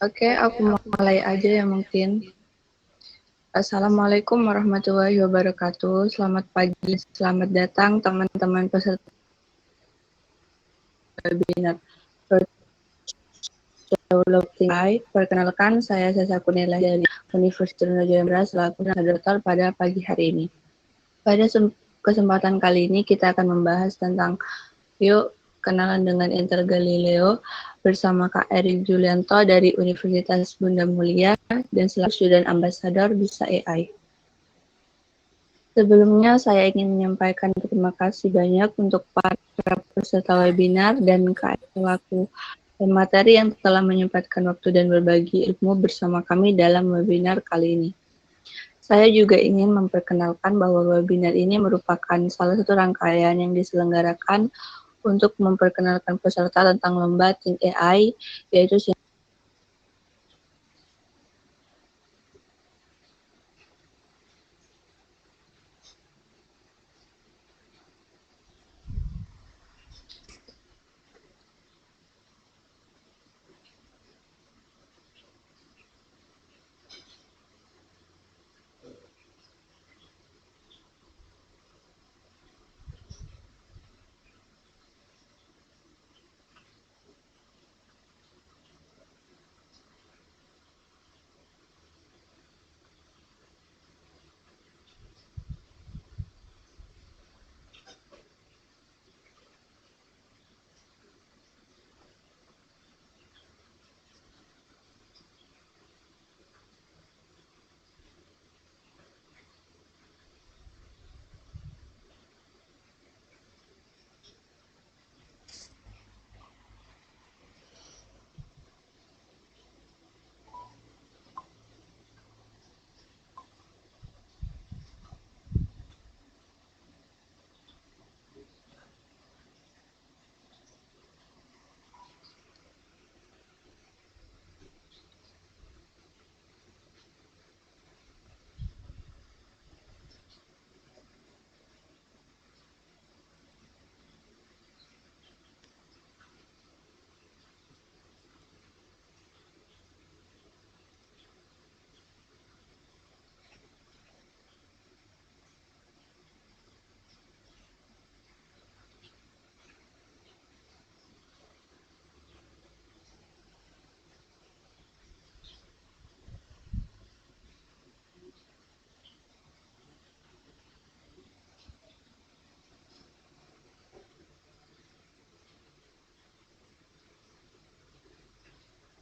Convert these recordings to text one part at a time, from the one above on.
Oke, aku mulai aja ya mungkin. Assalamualaikum warahmatullahi wabarakatuh. Selamat pagi, selamat datang teman-teman peserta webinar Developing AI. Perkenalkan, saya Sasa Kunila dari Universitas Indonesia selaku moderator pada pagi hari ini. Pada kesempatan kali ini kita akan membahas tentang yuk kenalan dengan Intel Galileo bersama Kak Erik Julianto dari Universitas Bunda Mulia dan selaku student ambassador Bisa AI. Sebelumnya saya ingin menyampaikan terima kasih banyak untuk para peserta webinar dan Kak selaku pemateri yang telah menyempatkan waktu dan berbagi ilmu bersama kami dalam webinar kali ini. Saya juga ingin memperkenalkan bahwa webinar ini merupakan salah satu rangkaian yang diselenggarakan untuk memperkenalkan peserta tentang lomba Think AI, yaitu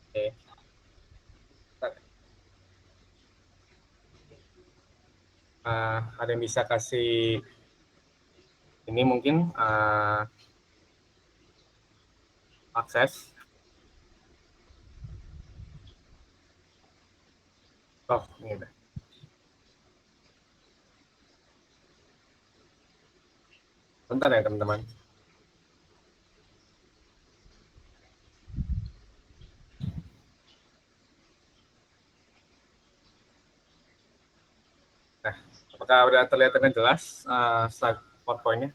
Oke. Ada yang bisa kasih ini mungkin akses. Oh, ini udah. Bentar ya teman-teman. Nah, apakah udah terlihat dengan jelas slide PowerPoint-nya?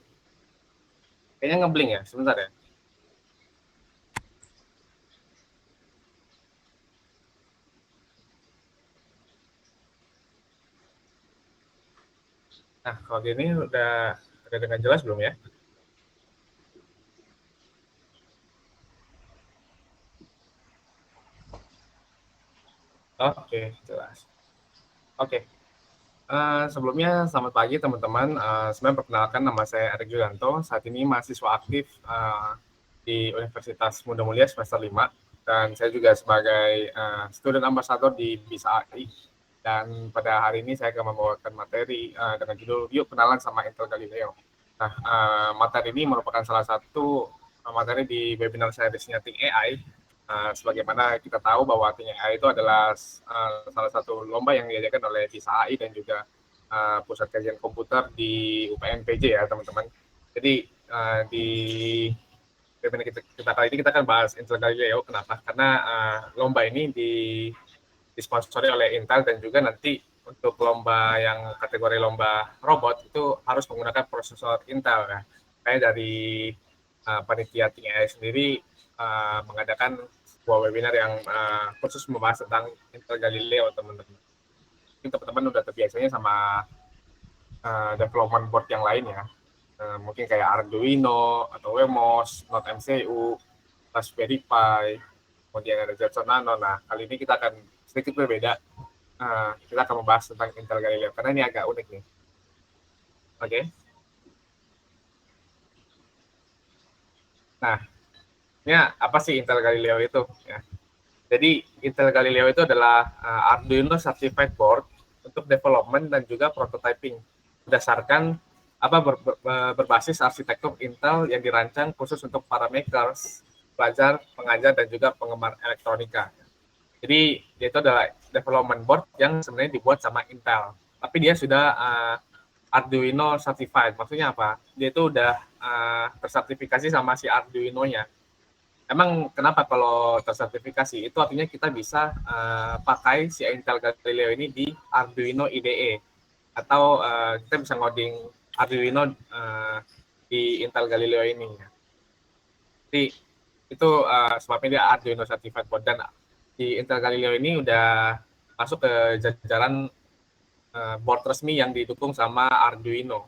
Kayaknya ngeblink ya, sebentar ya. Nah, kalau gini udah dengan jelas belum ya? Oke, jelas. Oke. Sebelumnya selamat pagi teman-teman. Sebenarnya perkenalkan nama saya Erik Julianto. Saat ini mahasiswa aktif di Universitas Bunda Mulia semester 5 dan saya juga sebagai student ambassador di Bisa AI. Dan pada hari ini saya akan membawakan materi dengan judul Yuk Kenalan sama Intel Galileo. Nah, materi ini merupakan salah satu materi di webinar saya Destinasi Think AI. Sebagaimana kita tahu bahwa Think AI itu adalah salah satu lomba yang diadakan oleh Bisa AI dan juga Pusat Kajian Komputer di UPN-PJ ya teman-teman. Jadi di webinar kita kali ini kita akan bahas Intel Galileo. Kenapa? Karena lomba ini disponsori oleh Intel dan juga nanti untuk lomba yang kategori lomba robot itu harus menggunakan prosesor Intel ya. Kayak dari panitia TIA sendiri mengadakan sebuah webinar yang khusus membahas tentang Intel Galileo, teman-teman. Mungkin teman-teman udah terbiasanya sama development board yang lain ya. Mungkin kayak Arduino atau Wemos, Node MCU, Raspberry Pi, kemudian ada Jetson Nano. Nah, kali ini kita akan sedikit berbeda. Kita akan membahas tentang Intel Galileo karena ini agak unik nih. Oke. Nah, ini apa sih Intel Galileo itu? Ya. Jadi Intel Galileo itu adalah Arduino Certified Board untuk development dan juga prototyping berdasarkan berbasis arsitektur Intel yang dirancang khusus untuk para makers, pelajar, pengajar, dan juga penggemar elektronika. Jadi dia itu adalah development board yang sebenarnya dibuat sama Intel, tapi dia sudah Arduino Certified. Maksudnya apa? Dia itu udah tersertifikasi sama si Arduino-nya. Emang kenapa kalau tersertifikasi? Itu artinya kita bisa pakai si Intel Galileo ini di Arduino IDE, atau kita bisa ngoding Arduino di Intel Galileo ini. Jadi itu sebabnya dia Arduino Certified Board, dan di Intel Galileo ini udah masuk ke jajaran board resmi yang didukung sama Arduino.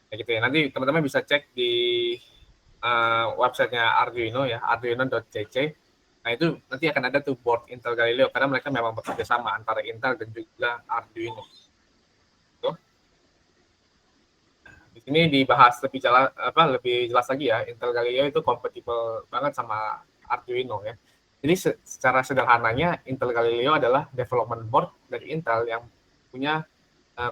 Ya gitu ya. Nanti teman-teman bisa cek di websitenya Arduino ya, arduino.cc. Nah itu nanti akan ada tuh board Intel Galileo karena mereka memang bekerja sama antara Intel dan juga Arduino. Tuh. Di sini dibahas lebih jelas lagi ya, Intel Galileo itu kompatibel banget sama Arduino ya. Jadi secara sederhananya Intel Galileo adalah development board dari Intel yang punya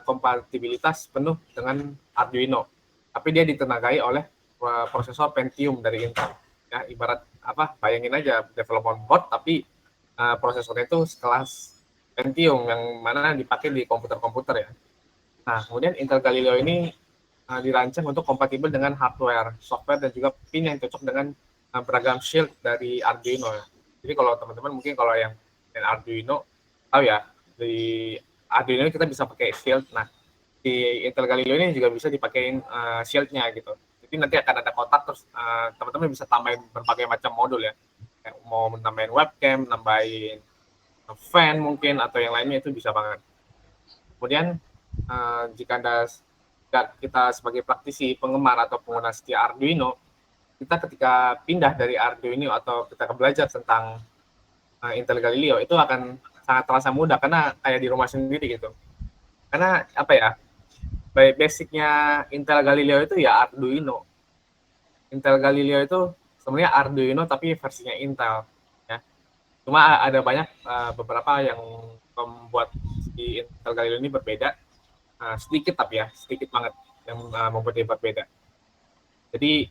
kompatibilitas penuh dengan Arduino, tapi dia ditenagai oleh prosesor Pentium dari Intel. Ya, ibarat bayangin aja development board tapi prosesornya itu sekelas Pentium yang mana dipakai di komputer-komputer ya. Nah, kemudian Intel Galileo ini dirancang untuk kompatibel dengan hardware, software, dan juga pin yang cocok dengan beragam shield dari Arduino ya. Jadi kalau teman-teman mungkin kalau yang Arduino tahu ya, di Arduino kita bisa pakai shield. Nah, di Intel Galileo ini juga bisa dipakein shield-nya gitu. Jadi nanti akan ada kotak, terus teman-teman bisa tambahin berbagai macam modul ya. Kayak mau nambahin webcam, nambahin fan mungkin, atau yang lainnya itu bisa banget. Kemudian jika kita sebagai praktisi, penggemar, atau pengguna setia Arduino, kita ketika pindah dari Arduino atau kita belajar tentang Intel Galileo, itu akan sangat terasa mudah karena kayak di rumah sendiri gitu. Karena basicnya Intel Galileo itu ya Arduino. Intel Galileo itu sebenarnya Arduino tapi versinya Intel ya. Cuma ada banyak beberapa yang membuat di Intel Galileo ini berbeda, sedikit banget yang membuat dia berbeda. Jadi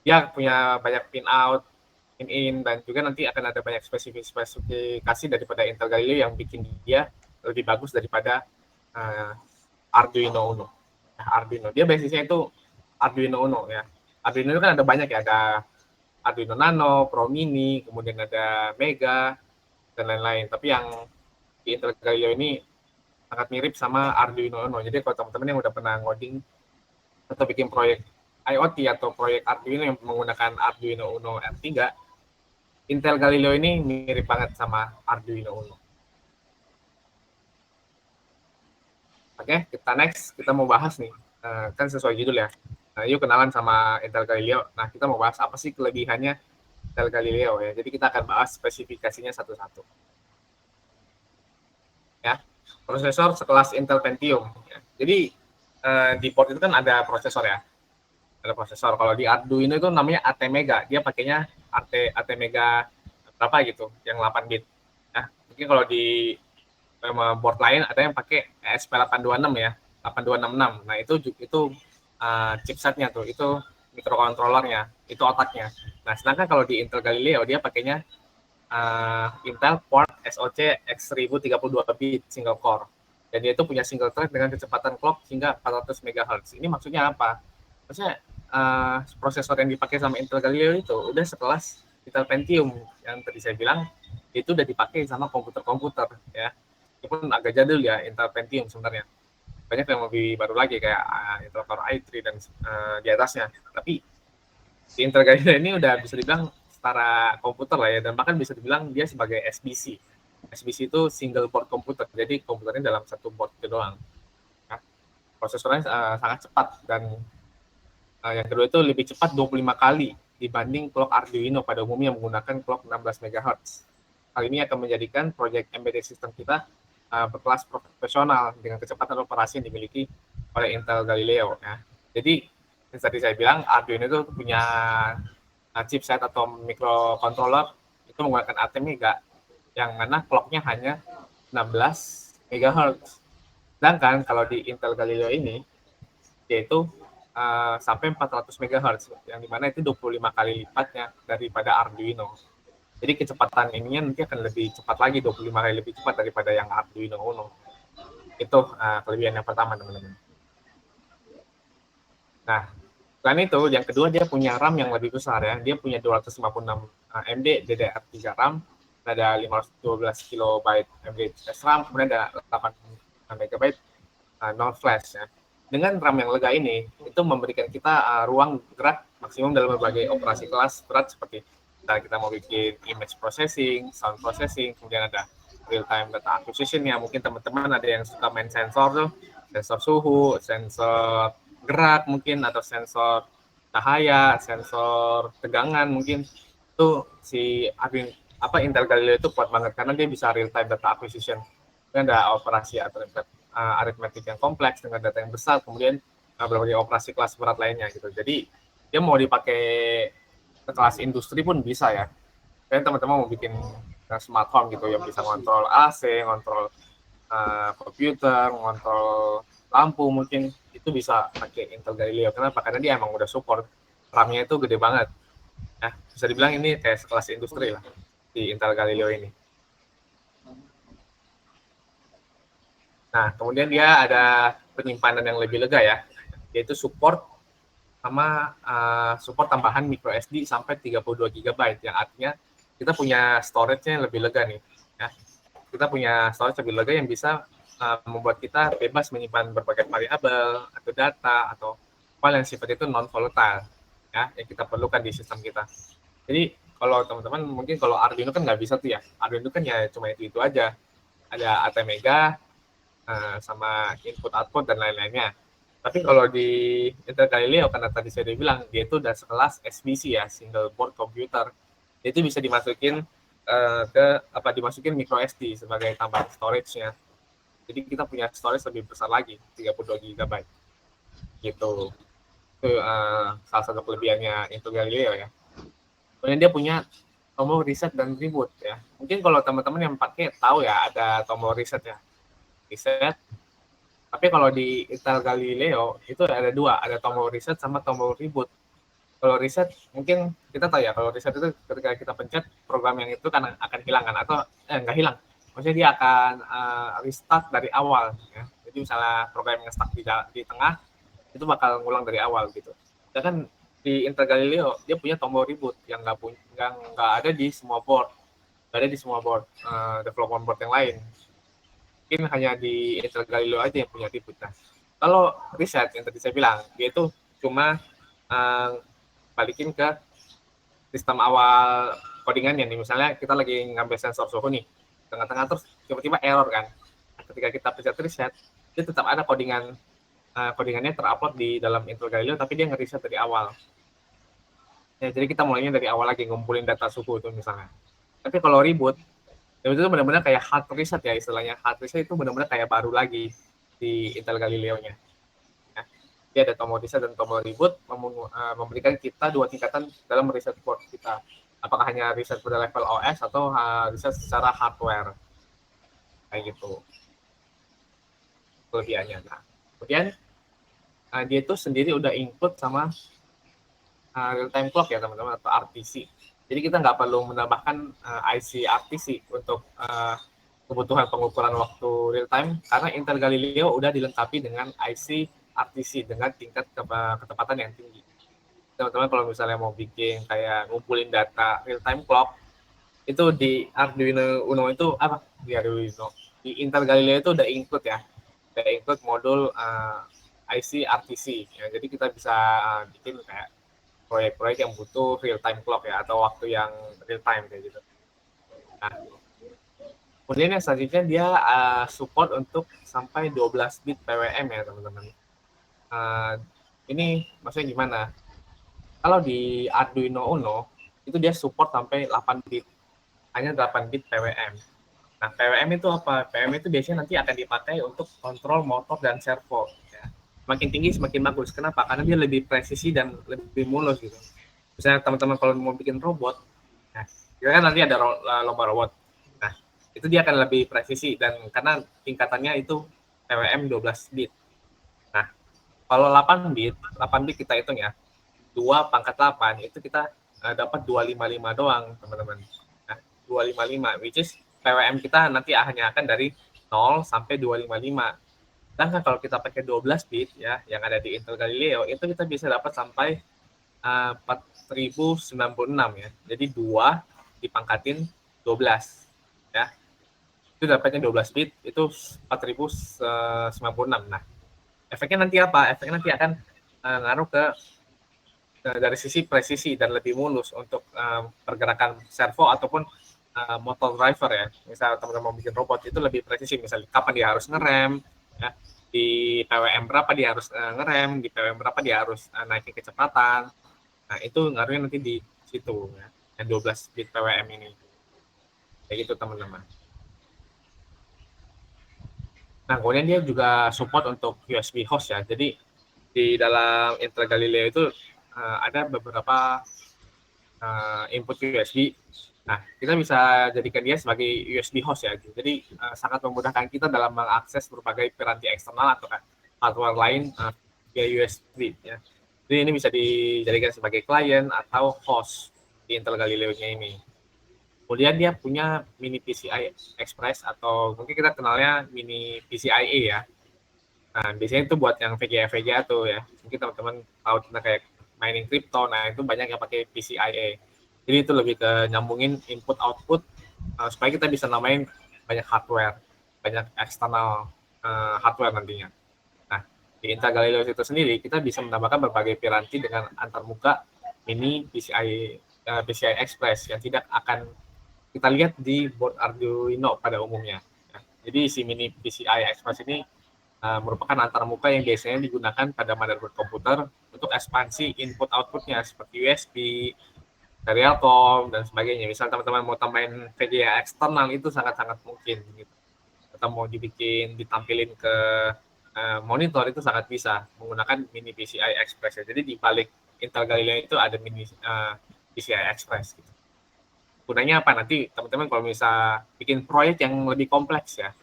dia punya banyak pin out, pin in, dan juga nanti akan ada banyak spesifikasi daripada Intel Galileo yang bikin dia lebih bagus daripada Arduino Uno. Nah, Arduino dia basisnya itu Arduino Uno ya. Arduino itu kan ada banyak ya, ada Arduino Nano, Pro Mini, kemudian ada Mega, dan lain-lain. Tapi yang di Intel Galileo ini sangat mirip sama Arduino Uno. Jadi kalau teman-teman yang udah pernah ngoding atau bikin proyek IoT atau proyek Arduino yang menggunakan Arduino Uno R3, Intel Galileo ini mirip banget sama Arduino Uno. Oke, kita mau bahas nih, kan sesuai judul ya. Nah, yuk kenalan sama Intel Galileo. Nah, kita mau bahas apa sih kelebihannya Intel Galileo ya. Jadi kita akan bahas spesifikasinya satu-satu. Ya, prosesor sekelas Intel Pentium. Ya. Jadi di board itu kan ada prosesor ya. Ada prosesor. Kalau di Arduino itu namanya ATmega. Dia pakainya ATmega berapa gitu, yang 8 bit. Ya, mungkin kalau di board lain ada yang pakai ESP826 ya, 8266. Nah, itu chipsetnya tuh, itu microcontrollernya, itu otaknya. Nah, sedangkan kalau di Intel Galileo dia pakainya Intel Core SoC X1032 bit single core. Dan dia itu punya single thread dengan kecepatan clock hingga 400 MHz. Ini maksudnya apa? Maksudnya prosesor yang dipakai sama Intel Galileo itu udah sekelas Intel Pentium yang tadi saya bilang, itu udah dipakai sama komputer-komputer ya. Walaupun agak jadul ya Intel Pentium sebenarnya. Banyak yang lebih baru lagi kayak Intel Core i3 dan di atasnya. Tapi di Intel Galileo ini udah bisa dibilang setara komputer lah ya, dan bahkan bisa dibilang dia sebagai SBC. SBC itu single board komputer, jadi komputernya dalam satu board itu doang. Nah, prosesornya sangat cepat, dan yang kedua itu lebih cepat 25 kali dibanding clock Arduino pada umumnya menggunakan clock 16 MHz. Hal ini akan menjadikan proyek embedded system kita berkelas profesional dengan kecepatan operasi yang dimiliki oleh Intel Galileo. Ya. Jadi, yang tadi saya bilang, Arduino itu punya chipset atau microcontroller itu menggunakan ATmega yang mana clock-nya hanya 16 MHz. Sedangkan kalau di Intel Galileo ini, yaitu sampai 400 MHz, yang dimana itu 25 kali lipatnya daripada Arduino. Jadi kecepatan ininya nanti akan lebih cepat lagi, 25 kali lebih cepat daripada yang Arduino Uno. Itu kelebihan yang pertama, teman-teman. Nah, selain itu, yang kedua dia punya RAM yang lebih besar ya. Dia punya 256 MB DDR3 RAM, ada 512 KB MB SRAM, kemudian ada 8 MB non flash ya. Dengan RAM yang lega ini, itu memberikan kita ruang gerak maksimum dalam berbagai operasi kelas berat seperti kita mau bikin image processing, sound processing, kemudian ada real time data acquisition ya. Mungkin teman-teman ada yang suka main sensor tuh, sensor suhu, sensor gerak mungkin, atau sensor cahaya, sensor tegangan mungkin. Itu si Intel Galileo itu kuat banget karena dia bisa real time data acquisition. Kemudian ada operasi aritmetik yang kompleks dengan data yang besar, kemudian berbagai operasi kelas berat lainnya gitu. Jadi dia mau dipakai ke kelas industri pun bisa ya. Kayak teman-teman mau bikin smart home gitu yang bisa ngontrol AC, ngontrol komputer, ngontrol lampu mungkin, itu bisa pakai Intel Galileo. Kenapa? Karena dia emang udah support RAM-nya itu gede banget. Nah, bisa dibilang ini kayak sekelas industri lah di Intel Galileo ini. Nah, kemudian dia ada penyimpanan yang lebih lega ya, yaitu support tambahan micro SD sampai 32 GB, yang artinya kita punya storage-nya yang lebih lega nih. Ya. Kita punya storage lebih lega yang bisa membuat kita bebas menyimpan berbagai variabel atau data atau file yang sifatnya itu non volatile ya, yang kita perlukan di sistem kita. Jadi kalau teman-teman mungkin kalau Arduino kan nggak bisa tuh ya, Arduino kan ya cuma itu aja, ada ATmega sama input output dan lain-lainnya. Tapi kalau di Intel Galileo, karena tadi saya udah bilang dia itu udah sekelas SBC ya, single board computer, itu bisa dimasukin dimasukin micro SD sebagai tambahan storage-nya. Jadi kita punya storage lebih besar lagi, 32 GB. Gitu. Itu salah satu kelebihannya Intel Galileo ya. Kemudian dia punya tombol reset dan reboot ya. Mungkin kalau teman-teman yang pakai tahu ya, ada tombol reset ya. Reset. Tapi kalau di Intel Galileo itu ada dua, ada tombol reset sama tombol reboot. Kalau reset mungkin kita tahu ya, kalau reset itu ketika kita pencet program yang itu kan akan hilang kan, atau nggak hilang. Maksudnya dia akan restart dari awal ya. Jadi misalnya program yang stuck di tengah itu bakal ngulang dari awal gitu. Sedangkan di Intel Galileo dia punya tombol reboot yang nggak ada di semua board, nggak ada di semua board development board yang lain. Mungkin hanya di Intel Galileo aja yang punya reboot. Nah, kalau reset yang tadi saya bilang, dia itu cuma balikin ke sistem awal codingannya nih. Misalnya kita lagi ngambil sensor suhu nih, tengah-tengah terus tiba-tiba error kan. Nah, ketika kita pencet reset, dia tetap ada codingannya terupload di dalam Intel Galileo, tapi dia nge-reset dari awal. Ya, jadi kita mulainya dari awal lagi ngumpulin data suhu itu misalnya. Tapi kalau reboot itu benar-benar kayak hard reset ya istilahnya. Hard reset itu benar-benar kayak baru lagi di Intel Galileo-nya. Ya, dia ada tombol reset dan tombol reboot memberikan kita dua tingkatan dalam reset board kita. Apakah hanya reset pada level OS atau reset secara hardware. Kayak gitu. Kelebihannya. Nah, kemudian dia itu sendiri udah include sama real time clock ya teman-teman, atau RTC. Jadi kita nggak perlu menambahkan IC RTC untuk kebutuhan pengukuran waktu real time, karena Intel Galileo udah dilengkapi dengan IC RTC dengan tingkat ketepatan yang tinggi. Teman-teman kalau misalnya mau bikin kayak ngumpulin data real time clock, itu di Arduino Uno itu di Intel Galileo itu udah include ya, udah include modul IC RTC. Ya, jadi kita bisa bikin kayak proyek-proyek yang butuh real time clock ya, atau waktu yang real time kayak gitu. Nah, kemudian yang selanjutnya dia support untuk sampai 12 bit PWM ya teman-teman. Ini maksudnya gimana? Kalau di Arduino Uno itu dia support sampai 8 bit, hanya 8 bit PWM. Nah, PWM itu apa? PWM itu biasanya nanti akan dipakai untuk kontrol motor dan servo. Ya. Semakin tinggi semakin bagus. Kenapa? Karena dia lebih presisi dan lebih mulus gitu. Misalnya teman-teman kalau mau bikin robot, nah, kita kan nanti ada lomba robot. Nah, itu dia akan lebih presisi dan karena tingkatannya itu PWM 12 bit. Nah, kalau 8 bit, 8 bit kita hitung ya, 2 pangkat 8 itu kita dapat 255 doang, teman-teman. Nah, 255 which is PWM kita nanti hanya akan dari 0 sampai 255. Sedangkan kalau kita pakai 12 bit ya yang ada di Intel Galileo itu kita bisa dapat sampai 4096 ya. Jadi 2 dipangkatin 12 ya. Itu dapatnya 12 bit itu 4096. Nah, efeknya nanti apa? Efeknya nanti akan ngaruh ke dari sisi presisi dan lebih mulus untuk pergerakan servo ataupun motor driver ya. Misal teman-teman mau bikin robot itu lebih presisi, misalnya kapan dia harus ngerem, ya, di PWM berapa dia harus ngerem, di PWM berapa dia harus naikin kecepatan. Nah, itu ngaruhnya nanti di situ ya, yang 12 bit PWM ini. Kayak gitu teman-teman. Nah, kemudian dia juga support untuk USB host ya. Jadi di dalam Intel Galileo itu ada beberapa input USB. Nah, kita bisa jadikan dia sebagai USB host ya. Jadi sangat memudahkan kita dalam mengakses berbagai piranti eksternal atau hardware lain via USB ya. Jadi ini bisa dijadikan sebagai klien atau host di Intel Galileo-nya ini. Kemudian dia punya mini PCI Express atau mungkin kita kenalnya mini PCIe ya. Nah, biasanya itu buat yang VGA tuh ya. Mungkin teman-teman tahu tentang kayak mining crypto, nah itu banyak yang pakai PCIe. Jadi itu lebih ke nyambungin input output supaya kita bisa namain banyak hardware, banyak eksternal hardware nantinya. Nah, di Intel Galileo itu sendiri kita bisa menambahkan berbagai piranti dengan antarmuka mini PCI Express yang tidak akan kita lihat di board Arduino pada umumnya. Nah, jadi si mini PCI Express ini merupakan antarmuka yang biasanya digunakan pada motherboard komputer untuk ekspansi input outputnya seperti USB, serial COM, dan sebagainya. Misal teman-teman mau tambahin VGA eksternal itu sangat-sangat mungkin gitu. Atau mau ditampilin ke monitor itu sangat bisa menggunakan mini PCI Express. Jadi di balik Intel Galileo itu ada mini PCI Express gitu. Gunanya apa? Nanti teman-teman kalau bisa bikin proyek yang lebih kompleks ya,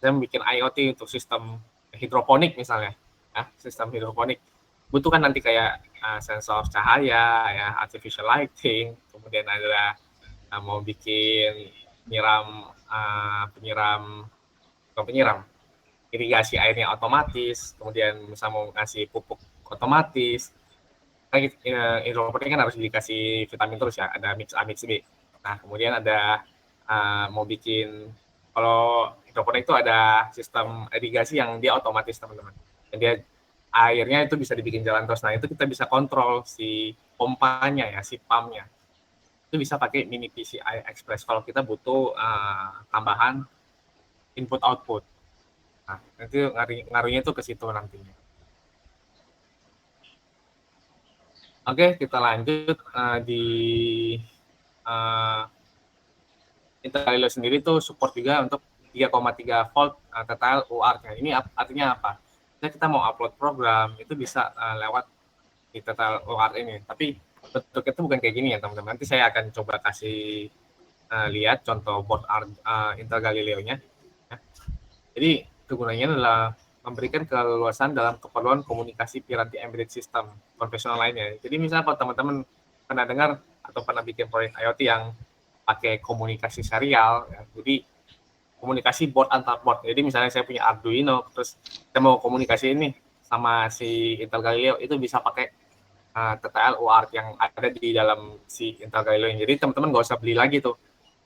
saya bikin IoT untuk sistem hidroponik misalnya, ya, sistem hidroponik butuh kan nanti kayak sensor cahaya, ya, artificial lighting, kemudian ada mau bikin penyiram irigasi airnya otomatis, kemudian bisa mau ngasih pupuk otomatis. Hidroponik kan harus dikasih vitamin terus ya, ada mix A mix B. Nah, kemudian ada mau bikin, kalau hidroponik itu ada sistem irigasi yang dia otomatis teman-teman. Dan dia airnya itu bisa dibikin jalan terus. Nah, itu kita bisa kontrol si pompanya ya, si pumpnya. Itu bisa pakai mini PCI Express kalau kita butuh tambahan input output. Nah, nanti ngaruhnya itu ke situ nantinya. Oke, kita lanjut di Intel Galileo sendiri tuh support juga untuk 3,3 volt TTL UART-nya. Ini artinya apa? Kita mau upload program itu bisa lewat di TTL UART ini. Tapi bentuknya itu bukan kayak gini ya teman-teman. Nanti saya akan coba kasih lihat contoh board Intel Galileo-nya. Ya. Jadi kegunaannya adalah memberikan keleluasan dalam keperluan komunikasi piranti embedded system konvensional lainnya. Jadi misalnya kalau teman-teman pernah dengar atau pernah bikin proyek IoT yang pakai komunikasi serial, ya. Jadi komunikasi board antar board. Jadi misalnya saya punya Arduino, terus saya mau komunikasi ini sama si Intel Galileo, itu bisa pakai TTL UART yang ada di dalam si Intel Galileo. Jadi teman-teman nggak usah beli lagi tuh,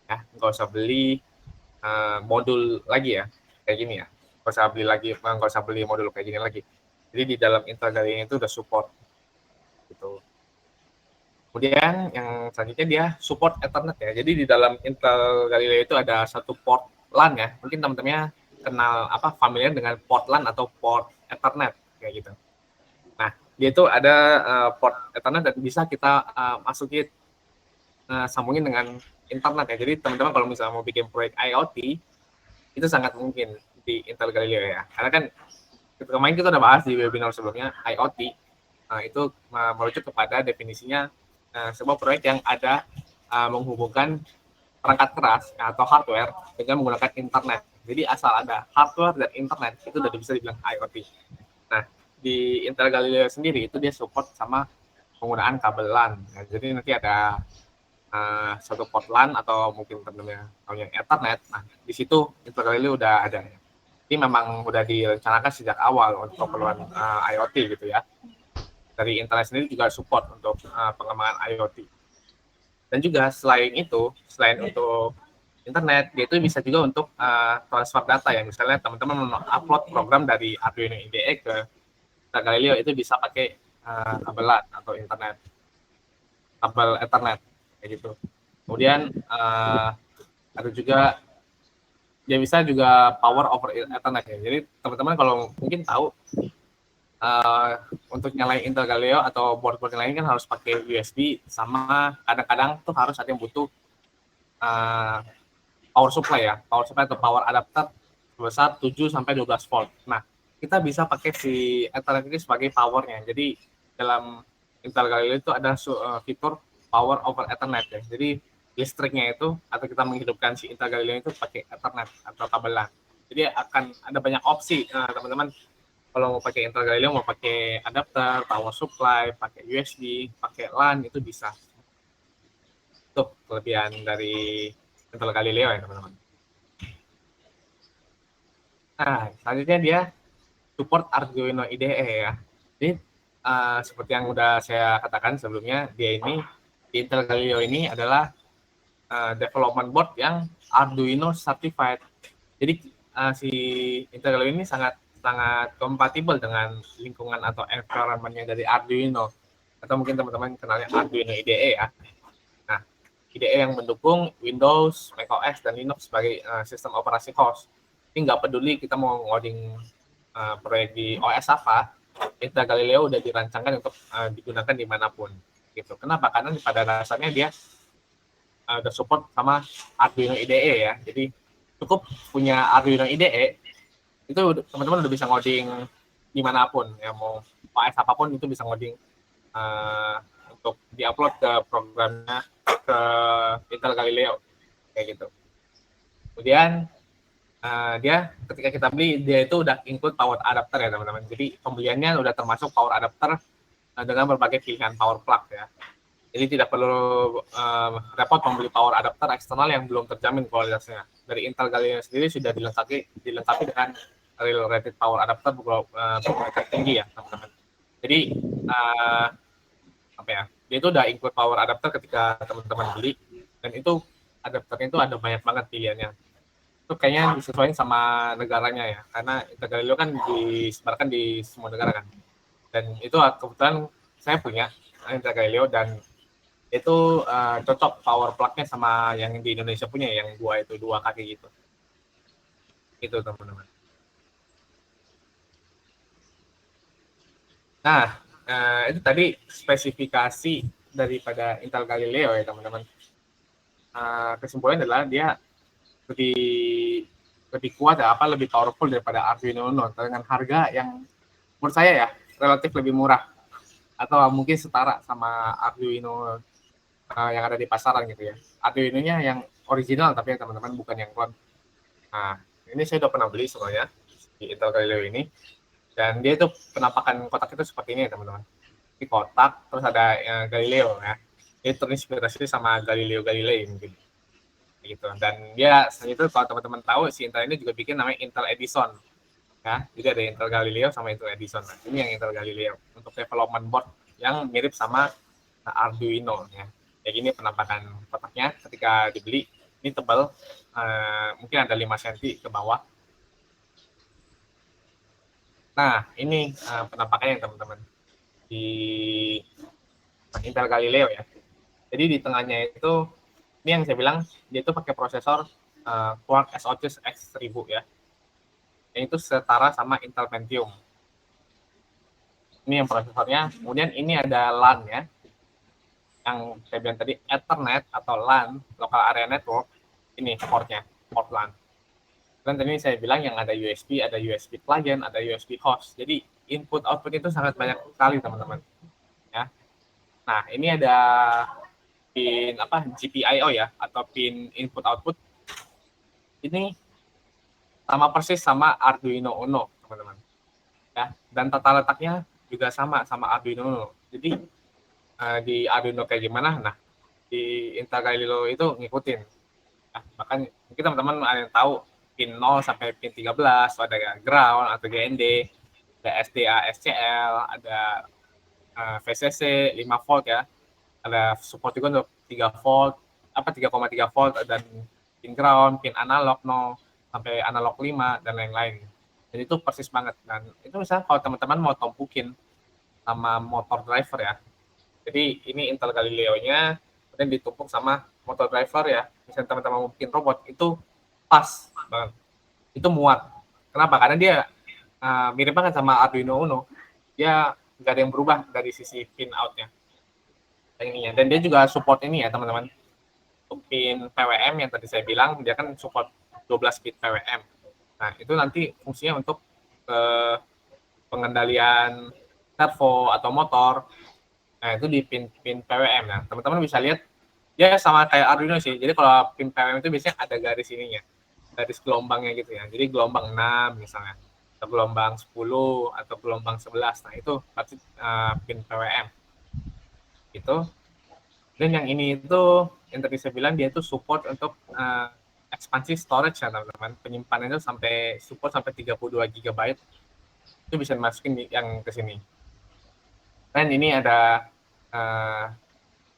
ya, nggak usah beli modul lagi ya, kayak gini ya. Nggak usah beli modul kayak gini lagi. Jadi di dalam Intel Galileo itu udah support, gitu. Kemudian yang selanjutnya dia support Ethernet ya. Jadi di dalam Intel Galileo itu ada satu port LAN ya. Mungkin teman-temannya kenal familiar dengan port LAN atau port Ethernet kayak gitu. Nah, dia itu ada port Ethernet dan bisa kita masukin sambungin dengan internet ya. Jadi teman-teman kalau misalnya mau bikin proyek IoT itu sangat mungkin di Intel Galileo ya. Karena kan kemarin kita udah bahas di webinar sebelumnya IoT itu merujuk kepada definisinya sebuah proyek yang ada menghubungkan perangkat keras atau hardware dengan menggunakan internet. Jadi asal ada hardware dan internet itu udah bisa dibilang IoT. Nah, di Intel Galileo sendiri itu dia support sama penggunaan kabel LAN. Nah, jadi nanti ada satu port LAN atau mungkin teman-teman yang Ethernet. Nah, di situ Intel Galileo udah ada ya. Ini memang udah direncanakan sejak awal untuk keperluan IoT gitu ya. Dari Intel sendiri juga support untuk pengembangan IoT. Dan juga selain untuk internet, dia itu bisa juga untuk transfer data ya. Misalnya teman-teman upload program dari Arduino IDE ke Galileo itu bisa pakai kabel LAN atau internet, kabel Ethernet kayak gitu. Kemudian ada juga dia bisa juga power over Ethernet ya. Jadi teman-teman kalau mungkin tahu untuk nyalain Intel Galileo atau board-board yang lain kan harus pakai USB sama kadang-kadang tuh harus ada yang butuh power supply ya, power supply atau power adapter sebesar 7 sampai 12 volt. Nah, kita bisa pakai si Ethernet ini sebagai powernya. Jadi dalam Intel Galileo itu ada fitur power over Ethernet ya. Jadi listriknya itu atau kita menghidupkan si Intel Galileo itu pakai Ethernet atau kabel LAN. Jadi akan ada banyak opsi teman-teman kalau mau pakai Intel Galileo, mau pakai adapter, power supply, pakai USB, pakai LAN itu bisa. Itu kelebihan dari Intel Galileo ya teman-teman. Nah, selanjutnya dia support Arduino IDE ya. Jadi seperti yang udah saya katakan sebelumnya, dia ini Intel Galileo ini adalah development board yang Arduino certified. Jadi si Intel Galileo ini sangat kompatibel dengan lingkungan atau environment-nya dari Arduino. Atau mungkin teman-teman kenalnya Arduino IDE ya. Nah, IDE yang mendukung Windows, macOS, dan Linux sebagai sistem operasi host. Ini nggak peduli kita mau ngoding proyek di OS apa, Intel Galileo udah dirancangkan untuk digunakan dimanapun. Gitu. Kenapa? Karena pada dasarnya dia udah support sama Arduino IDE ya. Jadi cukup punya Arduino IDE, itu teman-teman udah bisa ngoding dimanapun. Ya, mau OS apapun itu bisa ngoding untuk diupload ke programnya ke Intel Galileo. Kayak gitu. Kemudian dia ketika kita beli, dia itu udah include power adapter ya teman-teman. Jadi pembeliannya udah termasuk power adapter dengan berbagai pilihan power plug ya. Jadi tidak perlu repot membeli power adapter eksternal yang belum terjamin kualitasnya. Dari Intel Galileo sendiri sudah dilengkapi dengan real rated power adapter berkualitas tinggi ya teman-teman. Jadi dia itu udah include power adapter ketika teman-teman beli, dan itu adapternya itu ada banyak banget pilihannya. Itu kayaknya disesuaikan sama negaranya ya, karena Intel Galileo kan disebarkan di semua negara kan. Dan itu kebetulan saya punya Intel Galileo dan itu cocok power plug-nya sama yang di Indonesia punya, yang dua kaki gitu. Itu teman-teman. Nah, itu tadi spesifikasi daripada Intel Galileo ya teman-teman. Kesimpulannya adalah dia lebih kuat ya, lebih powerful daripada Arduino Uno dengan harga yang menurut saya ya relatif lebih murah atau mungkin setara sama Arduino yang ada di pasaran gitu ya. Arduino-nya yang original tapi ya teman-teman, bukan yang clone. Nah, ini saya udah pernah beli semuanya di Intel Galileo ini, dan dia itu penampakan kotak itu seperti ini ya teman-teman. Ini kotak terus ada Galileo ya. Ini terinspirasi sama Galileo Galilei mungkin gitu. Dan dia selain itu kalau teman-teman tahu, si Intel ini juga bikin namanya Intel Edison ya. Jadi ada Intel Galileo sama Intel Edison. Nah, ini yang Intel Galileo untuk development board yang mirip sama Arduino ya. Kayak gini penampakan kotaknya ketika dibeli. Ini tebal, mungkin ada 5 cm ke bawah. Nah, ini penampakannya teman-teman di Intel Galileo ya. Jadi di tengahnya itu, ini yang saya bilang, dia itu pakai prosesor Quark SoC X1000 ya. Yang itu setara sama Intel Pentium. Ini yang prosesornya. Kemudian ini ada LAN ya. Yang saya bilang tadi, Ethernet atau LAN, Local Area Network. Ini portnya, port LAN. Dan tadi saya bilang yang ada USB client, ada USB host. Jadi input output itu sangat banyak sekali teman-teman. Ya. Nah ini ada pin GPIO ya, atau pin input output. Ini sama persis sama Arduino Uno teman-teman. Ya. Dan tata letaknya juga sama Arduino Uno. Jadi di Arduino kayak gimana? Nah di Intel Galileo itu ngikutin. Nah, bahkan mungkin teman-teman ada yang tahu pin 0 sampai pin 13, ada ground atau GND, ada SDA, SCL, ada VCC 5 volt ya, ada support juga untuk 3 volt, 3,3 volt, dan pin ground, pin analog 0 sampai analog 5 dan lain-lain. Dan itu persis banget. Dan itu misalnya kalau teman-teman mau tumpukin sama motor driver ya. Jadi ini Intel Galileo-nya kemudian ditumpuk sama motor driver ya. Misalnya teman-teman mau bikin robot itu pas banget. Itu muat. Kenapa? Karena dia mirip banget sama Arduino Uno. Dia nggak ada yang berubah dari sisi pin out-nya. Dan dia juga support ini ya teman-teman. Pin PWM yang tadi saya bilang, dia kan support 12 bit PWM. Nah, itu nanti fungsinya untuk pengendalian servo atau motor. Nah, itu di pin PWM. Nah, teman-teman bisa lihat dia sama kayak Arduino sih. Jadi kalau pin PWM itu biasanya ada garis ininya, garis gelombangnya gitu ya. Jadi gelombang 6 misalnya, atau gelombang 10 atau gelombang 11. Nah, itu pasti pin PWM. Gitu. Dan yang ini itu yang tadi saya bilang dia itu support untuk ekspansi storage ya teman-teman. Penyimpanan itu support sampai 32 GB. Itu bisa dimasukin yang ke sini. Dan ini ada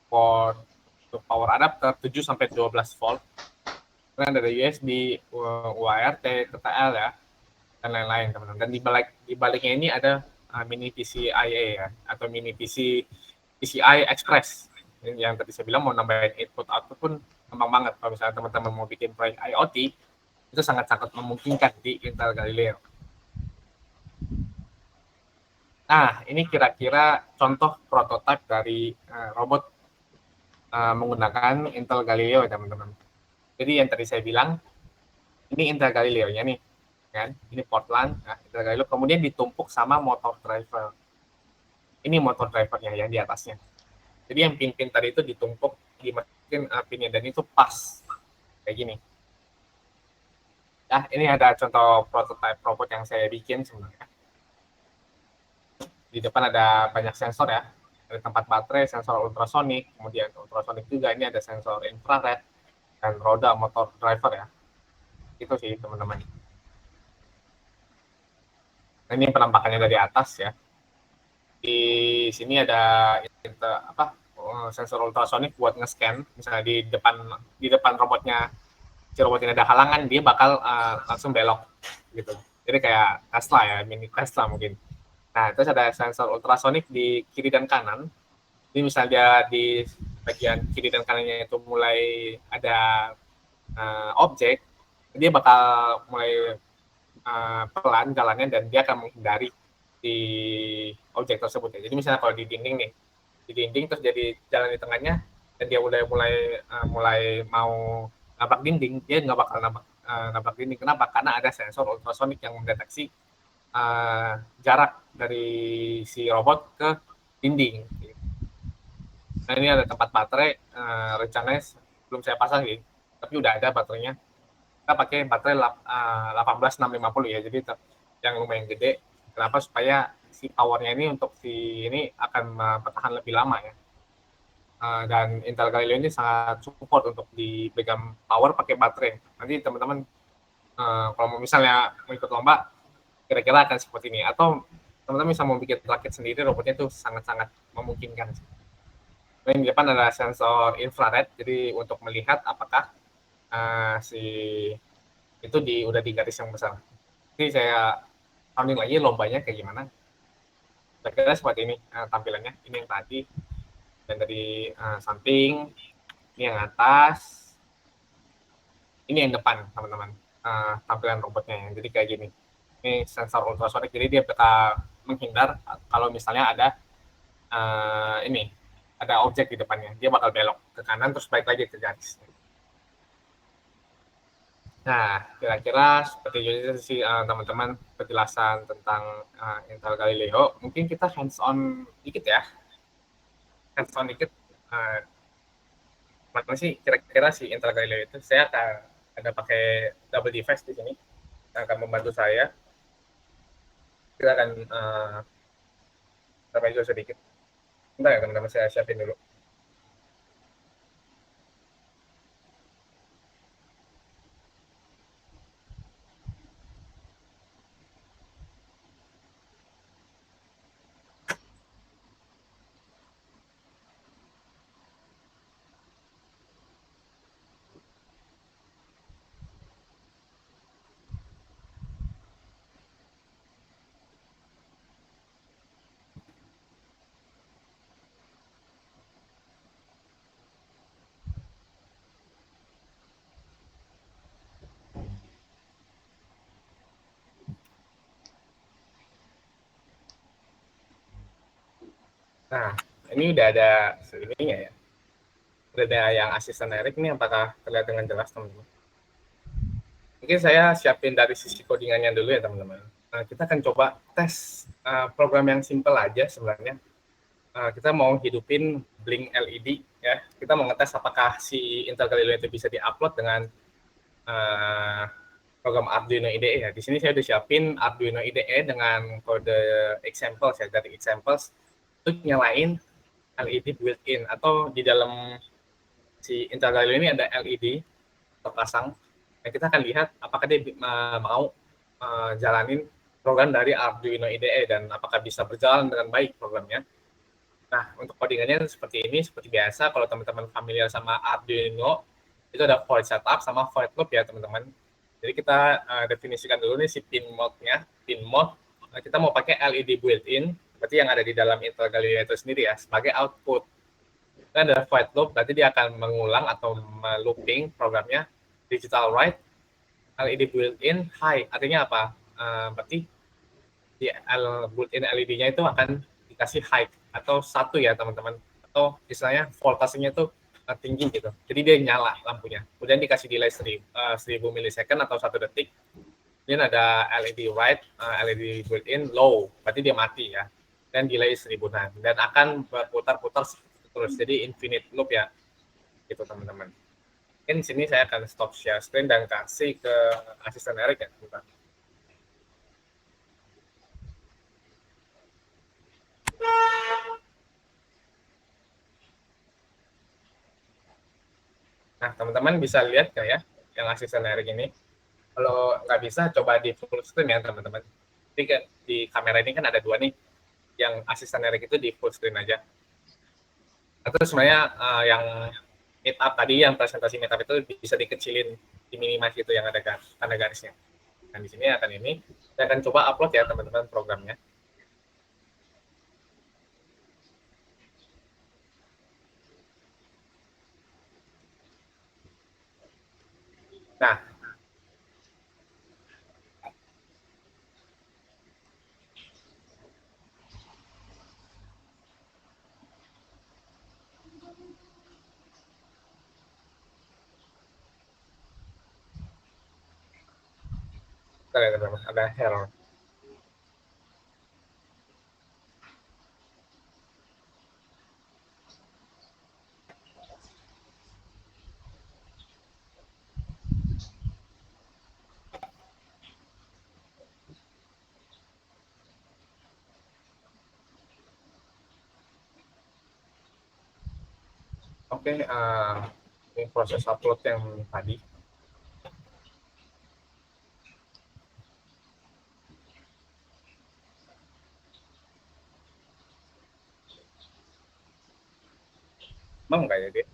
port untuk power adapter 7 sampai 12 volt. Kemudian ada USB, UART, TTL ya, dan lain-lain teman-teman. Dan di baliknya ini ada mini PCIe ya, atau mini PCI Express. Yang tadi saya bilang mau nambahin input output pun gampang banget. Kalau misalnya teman-teman mau bikin proyek IoT, itu sangat-sangat memungkinkan di Intel Galileo. Nah, ini kira-kira contoh prototipe dari robot menggunakan Intel Galileo, teman-teman. Jadi yang tadi saya bilang, ini Intel Galileo-nya nih, kan? Ini Portland, nah, Intel Galileo, kemudian ditumpuk sama motor driver. Ini motor drivernya yang di atasnya. Jadi yang pin-pin tadi itu ditumpuk, dimasukin pinnya, dan itu pas. Kayak gini. Nah, ini ada contoh prototipe robot yang saya bikin sebenarnya. Di depan ada banyak sensor ya. Ada tempat baterai, sensor ultrasonik, kemudian ultrasonik juga, ini ada sensor infrared, dan roda motor driver ya. Itu sih teman-teman. Nah, ini penampakannya dari atas ya. Di sini ada sensor ultrasonik buat nge-scan. Misalnya di depan robotnya, si robot ini ada halangan, dia bakal langsung belok gitu. Jadi kayak Tesla ya, mini Tesla mungkin. Nah, terus ada sensor ultrasonik di kiri dan kanan. Jadi misalnya di bagian kiri dan kanannya itu mulai ada objek, dia bakal mulai pelan jalannya, dan dia akan menghindari di objek tersebut ya. Jadi misalnya kalau di dinding nih, di dinding terus jadi jalan di tengahnya, dan dia mulai mau nabrak dinding, dia nggak bakal nabrak dinding. Kenapa? Karena ada sensor ultrasonik yang mendeteksi jarak dari si robot ke dinding. Nah, ini ada tempat baterai, rencananya belum saya pasang sih, tapi udah ada baterainya. Kita pakai baterai 18650 ya, jadi yang lumayan gede. Kenapa? Supaya si powernya ini untuk si ini akan bertahan lebih lama ya. Dan Intel Galileo ini sangat support untuk dipegang power pakai baterai. Nanti teman-teman kalau misalnya mau ikut lomba, kira-kira akan seperti ini. Atau teman-teman bisa mau bikin rakit sendiri, robotnya itu sangat-sangat memungkinkan. Dan di depan ada sensor infrared, jadi untuk melihat apakah si itu udah di garis yang besar. Jadi saya sounding lagi lombanya kayak gimana. Kira-kira seperti ini tampilannya. Ini yang tadi. Dan dari samping, ini yang atas, ini yang depan, teman-teman. Tampilan robotnya. Jadi kayak gini. Ini sensor ultrasonik, jadi dia bisa menghindar kalau misalnya ada ini, ada objek di depannya. Dia bakal belok ke kanan, terus balik lagi ke garis. Nah, kira-kira seperti itu sih teman-teman penjelasan tentang Intel Galileo. Mungkin kita hands-on dikit ya. Hands-on dikit. Mana sih kira-kira si Intel Galileo itu? Saya akan ada pakai double device di sini. Akan membantu saya. Kita akan juga sedikit. Bentar ya teman-teman, saya siapin dulu. Nah, ini udah ada ininya ya. Udah ada yang asisten Erik ini, apakah terlihat dengan jelas teman-teman? Mungkin saya siapin dari sisi codingannya dulu ya teman-teman. Kita akan coba tes program yang simple aja sebenarnya. Kita mau hidupin blink LED ya. Kita mau ngetes apakah si Intel Galileo itu bisa diupload dengan program Arduino IDE ya. Di sini saya udah siapin Arduino IDE dengan kode examples ya, dari examples untuk nyalain LED built-in, atau di dalam si Intel Galileo ini ada LED terpasang. Nah, kita akan lihat apakah dia mau jalanin program dari Arduino IDE dan apakah bisa berjalan dengan baik programnya. Nah, untuk codingannya seperti ini, seperti biasa. Kalau teman-teman familiar sama Arduino, itu ada void setup sama void loop ya teman-teman. Jadi kita definisikan dulu nih si pin mode-nya. Pin mode, kita mau pakai LED built-in, berarti yang ada di dalam Intel Galileo itu sendiri ya, sebagai output. Dan ada void loop, berarti dia akan mengulang atau looping programnya digital write LED built-in high. Artinya apa? Berarti di built-in LED-nya itu akan dikasih high atau satu ya teman-teman, atau istilahnya voltasenya itu tinggi gitu, jadi dia nyala lampunya, kemudian dikasih delay 1000 milisecond atau 1 detik, kemudian ada LED write, LED built-in low, berarti dia mati ya, dan delay 1000-an, dan akan berputar-putar terus, jadi infinite loop ya gitu teman-teman. Mungkin sini saya akan stop share screen dan kasih ke asisten Erik ya. Bentar. Nah, teman-teman bisa lihat nggak ya yang asisten Erik ini? Kalau nggak bisa, coba di full screen ya teman-teman. Jadi di kamera ini kan ada dua nih, yang asisten Erik itu di full screen aja. Atau sebenarnya yang meetup tadi, yang presentasi meetup itu bisa dikecilin, diminimize gitu yang ada tanda garisnya. Nah, di sini akan ini, saya akan coba upload ya teman-teman programnya. Nah, teman-teman, ada error. Oke, ini proses upload yang tadi. Emang nggak ya dia?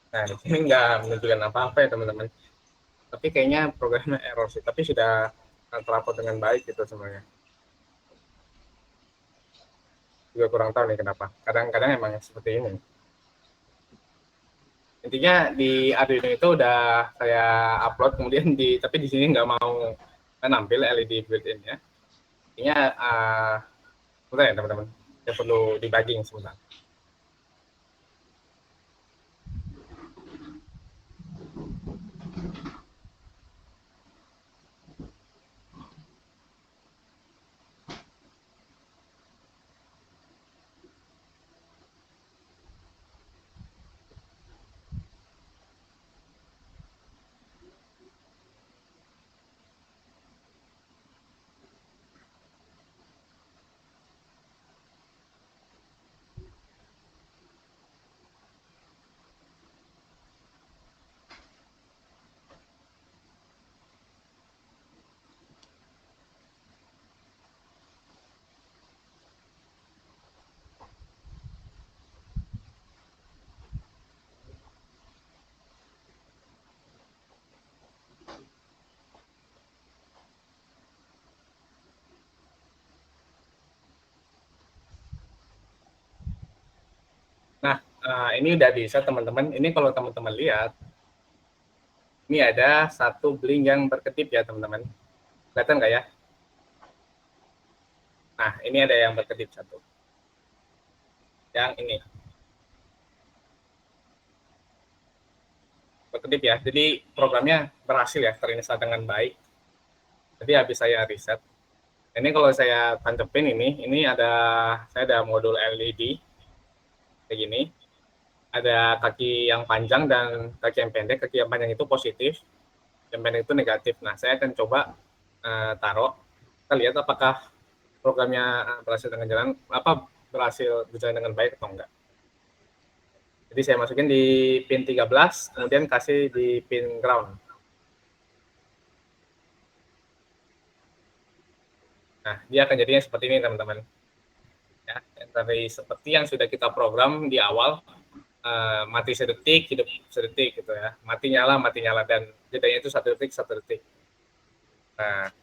Nah, di sini nggak menunjukkan apa-apa ya teman-teman. Tapi kayaknya programnya error sih, tapi sudah terupload dengan baik gitu sebenarnya. Juga kurang tahu nih kenapa. Kadang-kadang emang seperti ini. Intinya di Arduino itu udah saya upload, kemudian tapi di sini nggak mau menampil LED built-in ya. Intinya sebentar ya teman-teman, saya perlu debugging sebentar. Nah, ini udah bisa teman-teman. Ini kalau teman-teman lihat, ini ada satu blink yang berkedip ya teman-teman. Kelihatan nggak ya? Nah, ini ada yang berkedip satu. Yang ini. Berkedip ya. Jadi programnya berhasil ya, terinstall dengan baik. Jadi habis saya reset. Ini kalau saya tancapin ini saya ada modul LED kayak gini. Ada kaki yang panjang dan kaki yang pendek. Kaki yang panjang itu positif, yang pendek itu negatif. Nah, saya akan coba taruh. Kita lihat apakah programnya berhasil dengan berhasil berjalan dengan baik atau enggak. Jadi saya masukin di pin 13, kemudian kasih di pin ground. Nah, dia akan jadinya seperti ini teman-teman. Ya, dari seperti yang sudah kita program di awal, mati sedetik, hidup sedetik gitu ya. Mati nyala, dan jedanya itu 1 detik, 1 detik. Nah,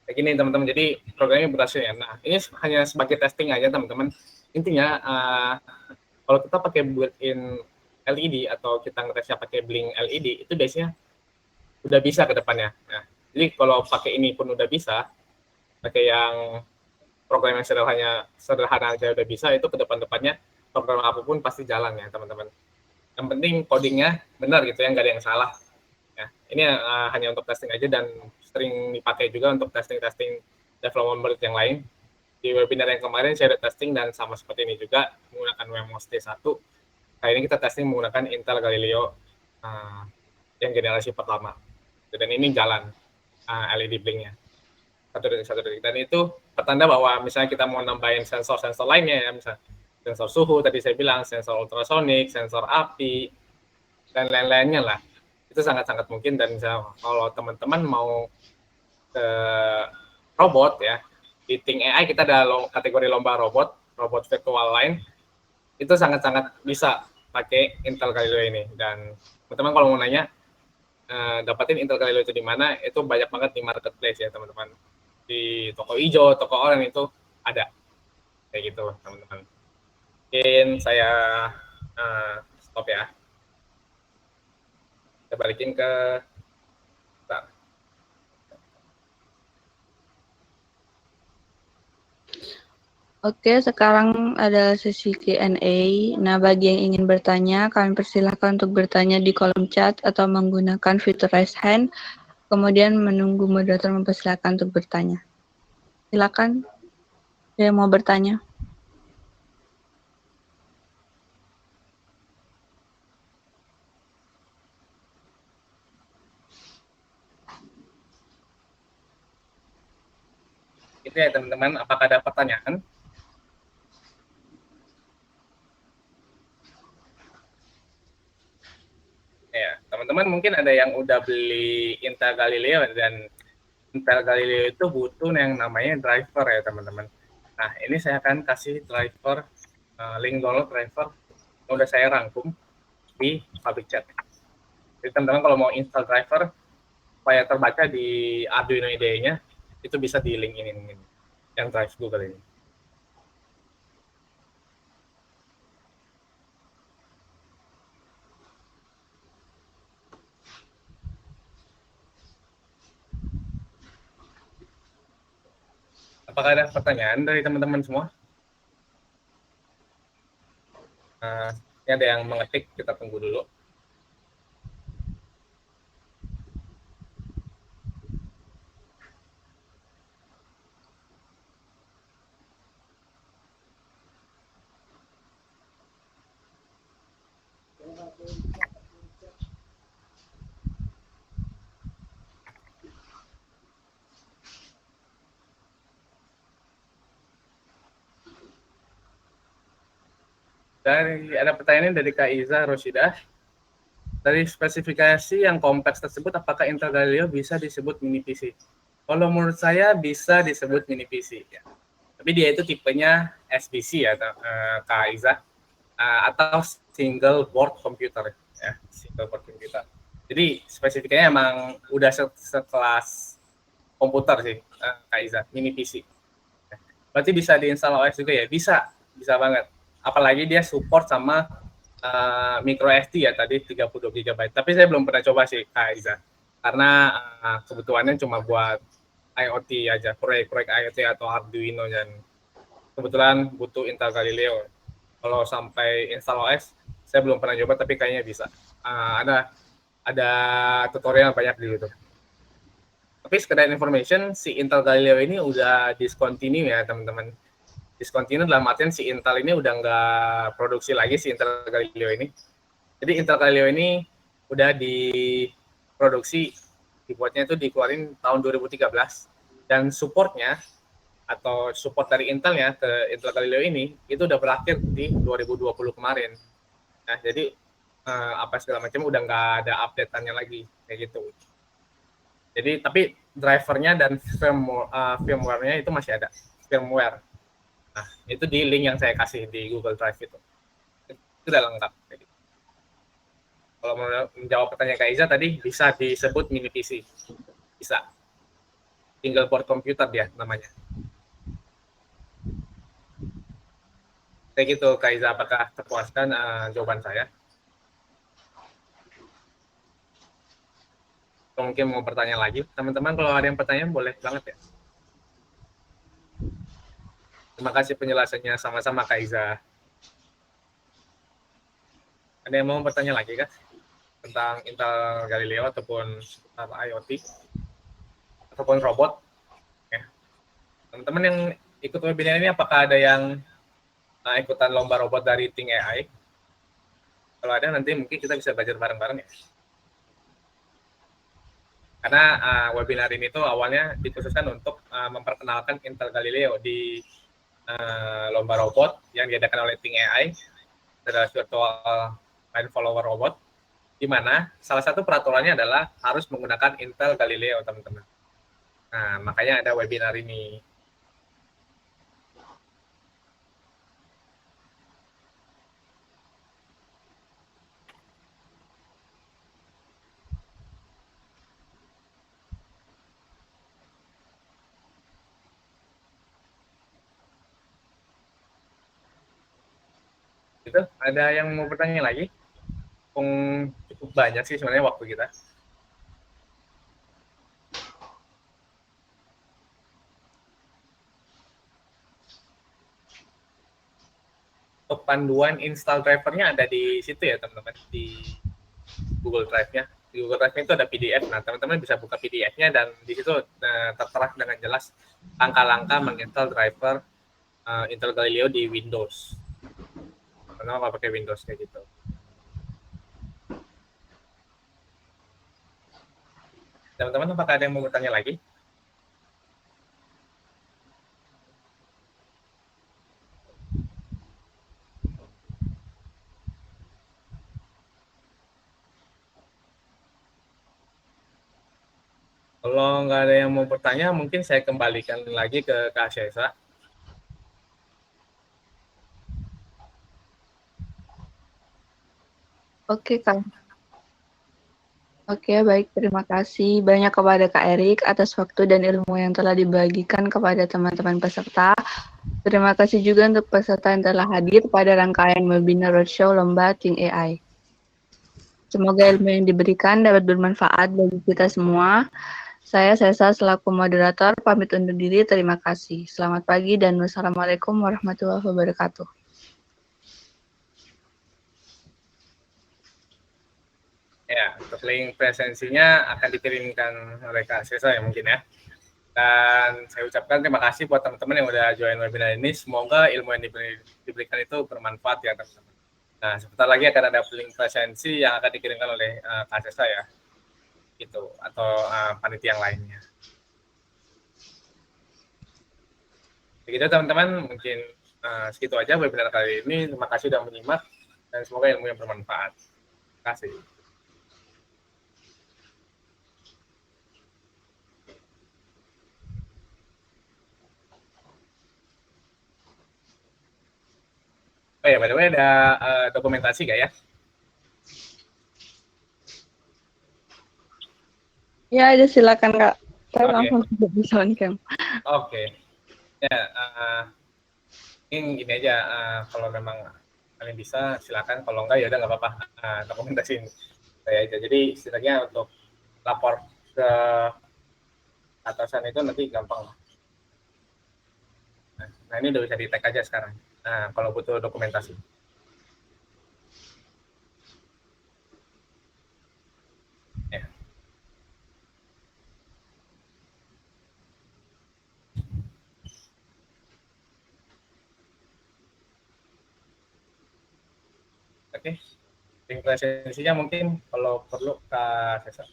kayak gini teman-teman. Jadi programnya berhasil ya. Nah, ini hanya sebagai testing aja teman-teman. Intinya kalau kita pakai built-in LED atau kita ngetesnya pakai blink LED itu biasanya udah bisa ke depannya. Nah, jadi kalau pakai ini pun udah bisa, pakai yang program yang sederhana aja udah bisa, itu ke depan-depannya program apapun pasti jalan ya teman-teman. Yang penting codingnya benar gitu ya, nggak ada yang salah. Ya, ini hanya untuk testing aja dan sering dipakai juga untuk testing development yang lain. Di webinar yang kemarin saya udah testing dan sama seperti ini juga menggunakan Wemos T1. Kali ini kita testing menggunakan Intel Galileo yang generasi pertama. Dan ini jalan LED blinknya. 1 detik. Dan itu pertanda bahwa misalnya kita mau nambahin sensor-sensor lainnya ya, misalnya sensor suhu tadi saya bilang, sensor ultrasonik, sensor api, dan lain-lainnya lah. Itu sangat-sangat mungkin. Dan misalnya kalau teman-teman mau ke robot ya, di Think AI kita ada kategori lomba robot virtual line, itu sangat-sangat bisa pakai Intel Galileo ini. Dan teman-teman kalau mau nanya dapatin Intel Galileo itu di mana, itu banyak banget di marketplace ya teman-teman. Di toko hijau, toko oranye itu ada kayak gitu teman-teman. Mungkin saya stop ya. Kita balikin ke bentar. Oke, sekarang ada sesi Q&A. Nah, bagi yang ingin bertanya, kalian persilahkan untuk bertanya di kolom chat atau menggunakan fitur raise hand, kemudian menunggu moderator mempersilahkan untuk bertanya. Silakan, yang mau bertanya. Itu ya teman-teman, apakah ada pertanyaan? Ya, teman-teman mungkin ada yang udah beli Intel Galileo, dan Intel Galileo itu butuh yang namanya driver ya teman-teman. Nah, ini saya akan kasih driver, link download driver udah saya rangkum di public chat. Jadi teman-teman kalau mau install driver supaya terbaca di Arduino IDE-nya, itu bisa di link ini yang drive Google ini. Apakah ada pertanyaan dari teman-teman semua? Ini ada yang mengetik, kita tunggu dulu. Ada pertanyaan dari Kak Iza Roshidah. Dari spesifikasi yang kompleks tersebut, apakah Intel Galileo bisa disebut mini PC? Kalau menurut saya bisa disebut mini PC. Ya. Tapi dia itu tipenya SBC ya, Kak Iza, atau single board computer. Ya, single board computer. Jadi spesifikasinya emang udah sekelas komputer sih, Kak Iza, mini PC. Berarti bisa diinstal OS juga ya? Bisa banget. Apalagi dia support sama micro SD ya tadi 32 GB. Tapi saya belum pernah coba sih Kak Iza. Karena kebutuhannya cuma buat IoT aja, proyek-proyek IoT atau Arduino, dan kebetulan butuh Intel Galileo. Kalau sampai install OS, saya belum pernah coba tapi kayaknya bisa. Ada tutorial banyak di YouTube. Tapi sekedar information, si Intel Galileo ini udah discontinue ya teman-teman. Discontinue dalam artian si Intel ini udah nggak produksi lagi si Intel Galileo ini. Jadi Intel Galileo ini udah diproduksi, dibuatnya itu dikeluarin tahun 2013, dan supportnya atau support dari Intelnya ke Intel Galileo ini itu udah berakhir di 2020 kemarin. Nah, jadi apa segala macam udah nggak ada update-annya lagi kayak gitu. Jadi tapi drivernya dan firmware-nya itu masih ada, firmware. Nah, itu di link yang saya kasih di Google Drive itu udah lengkap. Kalau menjawab pertanyaan Kak Iza tadi, bisa disebut mini PC. Bisa. Single board computer dia namanya. Kayak gitu, Kak Iza, apakah terpuaskan jawaban saya? Atau mungkin mau bertanya lagi? Teman-teman kalau ada yang pertanyaan boleh banget ya. Terima kasih penjelasannya, sama-sama Kak Iza. Ada yang mau bertanya lagi kah? Tentang Intel Galileo ataupun IoT? Ataupun robot? Ya. Teman-teman yang ikut webinar ini apakah ada yang ikutan lomba robot dari Think AI? Kalau ada nanti mungkin kita bisa belajar bareng-bareng ya. Karena webinar ini tuh awalnya dikhususkan untuk memperkenalkan Intel Galileo di lomba robot yang diadakan oleh Think AI, adalah virtual line follower robot, di mana salah satu peraturannya adalah harus menggunakan Intel Galileo, teman-teman. Nah, makanya ada webinar ini. Gitu, ada yang mau bertanya lagi? Cukup banyak sih sebenarnya waktu kita. Untuk panduan install drivernya ada di situ ya teman-teman, di Google Drive-nya. Di Google Drive itu ada PDF. Nah, teman-teman bisa buka PDF-nya dan di situ tertera dengan jelas langkah-langkah menginstal driver Intel Galileo di Windows. Kenapa pakai Windows kayak gitu? Teman-teman, apakah ada yang mau bertanya lagi? Kalau nggak ada yang mau bertanya, mungkin saya kembalikan lagi ke Kak Syesa. Oke, Kang. Oke, baik. Terima kasih banyak kepada Kak Erik atas waktu dan ilmu yang telah dibagikan kepada teman-teman peserta. Terima kasih juga untuk peserta yang telah hadir pada rangkaian webinar roadshow Lomba Think AI. Semoga ilmu yang diberikan dapat bermanfaat bagi kita semua. Saya Sesa selaku moderator pamit undur diri. Terima kasih. Selamat pagi dan wassalamualaikum warahmatullahi wabarakatuh. Ya, untuk link presensinya akan dikirimkan oleh Kak Sesa ya mungkin ya. Dan saya ucapkan terima kasih buat teman-teman yang udah join webinar ini. Semoga ilmu yang diberikan itu bermanfaat ya teman-teman. Nah, sebentar lagi akan ada link presensi yang akan dikirimkan oleh Kak Sesa ya, gitu, atau panitia yang lainnya. Begitu teman-teman, mungkin segitu aja webinar kali ini. Terima kasih sudah menyimak dan semoga ilmu yang bermanfaat. Terima kasih. Oh ya, by the way ada dokumentasi nggak ya? Ya, ada silakan Kak. Saya Oke. langsung bisa on cam. Oke. Ya, ini aja. Kalau memang kalian bisa, silakan. Kalau enggak, ya udah nggak apa-apa. Dokumentasiin saya aja. Jadi setidaknya untuk lapor ke atasan itu nanti gampang. Nah, ini udah bisa di tag aja sekarang. Nah, kalau butuh dokumentasi. Ya. Oke. Link presensinya mungkin kalau perlu Kak Sesa.